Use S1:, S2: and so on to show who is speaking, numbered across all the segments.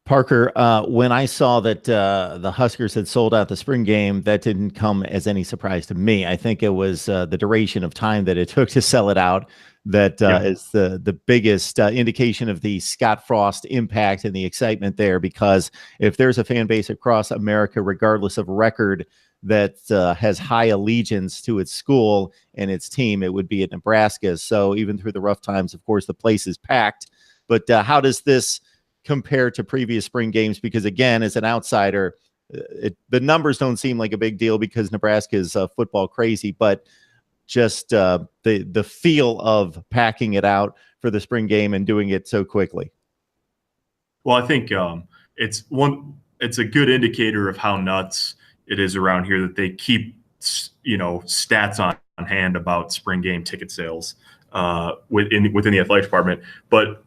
S1: Parker, when I saw that the Huskers had sold out the spring game, that didn't come as any surprise to me. I think it was the duration of time that it took to sell it out that is the biggest indication of the Scott Frost impact and the excitement there. Because if there's a fan base across America, regardless of record, that has high allegiance to its school and its team, it would be at Nebraska. So even through the rough times, of course, the place is packed. But how does this compare to previous spring games? Because again, as an outsider, the numbers don't seem like a big deal because Nebraska is football crazy, but just the feel of packing it out for the spring game and doing it so quickly.
S2: Well, I think it's a good indicator of how nuts it is around here that they keep stats on hand about spring game ticket sales within the athletic department. But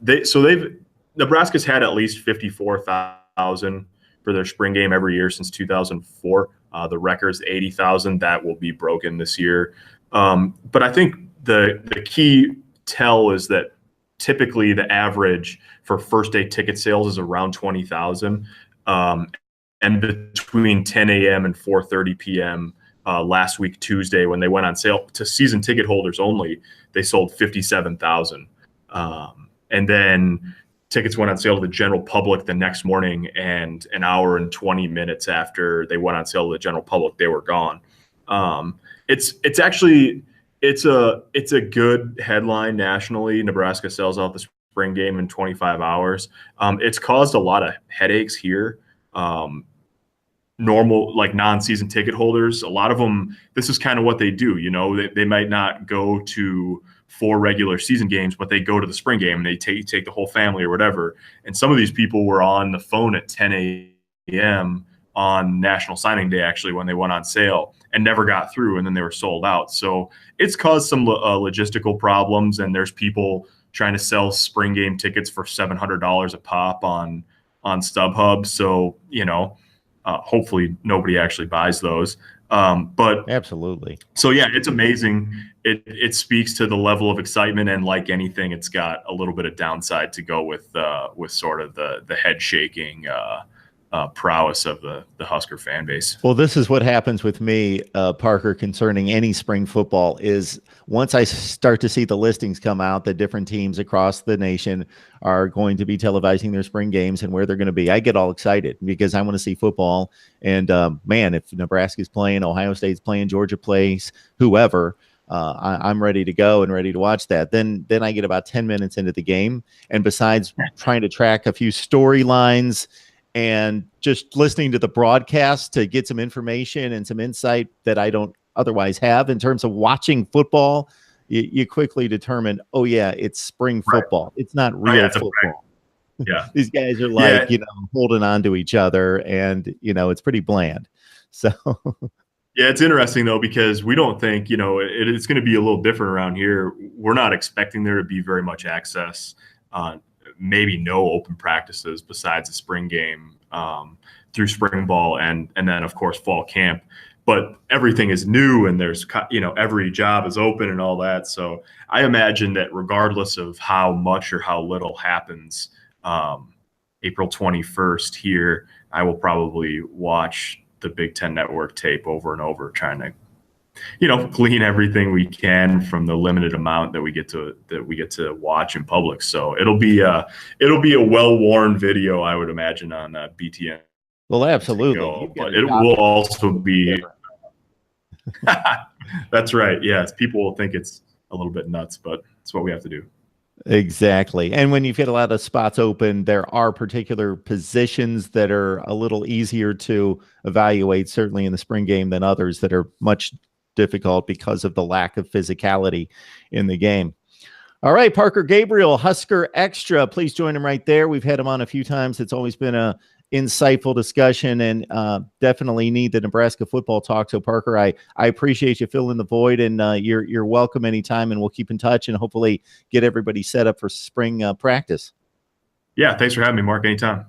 S2: Nebraska's had at least 54,000 for their spring game every year since 2004. The record's 80,000. That will be broken this year. But I think the key tell is that typically the average for first day ticket sales is around 20,000. And between 10 a.m. and 4:30 p.m. Last week, Tuesday, when they went on sale to season ticket holders only, they sold 57,000. And then tickets went on sale to the general public the next morning, and an hour and 20 minutes after they went on sale to the general public, they were gone. It's a good headline nationally. Nebraska sells out the spring game in 25 hours. It's caused a lot of headaches here. Normal, like non-season ticket holders, a lot of them, this is kind of what they do. They might not go to 4 regular season games, but they go to the spring game and they take the whole family or whatever. And some of these people were on the phone at 10 a.m. on National Signing Day, actually, when they went on sale and never got through, and then they were sold out. So it's caused some logistical problems, and there's people trying to sell spring game tickets for $700 a pop on StubHub. So, hopefully nobody actually buys those. But
S1: absolutely.
S2: So yeah, it's amazing. It speaks to the level of excitement, and like anything, it's got a little bit of downside to go with sort of the head shaking prowess of the Husker fan base.
S1: Well, this is what happens with me, Parker, concerning any spring football. Is once I start to see the listings come out that different teams across the nation are going to be televising their spring games and where they're going to be, I get all excited because I want to see football. And man, if Nebraska's playing, Ohio State's playing, Georgia plays, whoever, I'm ready to go and ready to watch that. Then I get about 10 minutes into the game, and besides trying to track a few storylines and just listening to the broadcast to get some information and some insight that I don't otherwise have in terms of watching football, you quickly determine, oh yeah, it's spring football. Right. It's not real football.
S2: Yeah.
S1: These guys are like, holding on to each other, and, it's pretty bland. So
S2: yeah, it's interesting though, because we don't think, it's going to be a little different around here. We're not expecting there to be very much access maybe no open practices besides the spring game through spring ball and then of course fall camp. But everything is new, and there's every job is open and all that. So I imagine that regardless of how much or how little happens April 21st here, I will probably watch the Big Ten Network tape over and over, trying to glean everything we can from the limited amount that we get to watch in public. So it'll be a well-worn video, I would imagine, on BTN.
S1: Well, absolutely.
S2: But it will also be. That's right. Yes, people will think it's a little bit nuts, but it's what we have to do.
S1: Exactly. And when you get a lot of spots open, there are particular positions that are a little easier to evaluate, certainly in the spring game, than others that are much difficult because of the lack of physicality in the game. All right, Parker Gabriel, Husker Extra. Please join him right there. We've had him on a few times. It's always been a insightful discussion, and definitely need the Nebraska football talk. So Parker, I appreciate you filling the void, and you're welcome anytime, and we'll keep in touch and hopefully get everybody set up for spring practice.
S2: Yeah, thanks for having me, Mark. Anytime.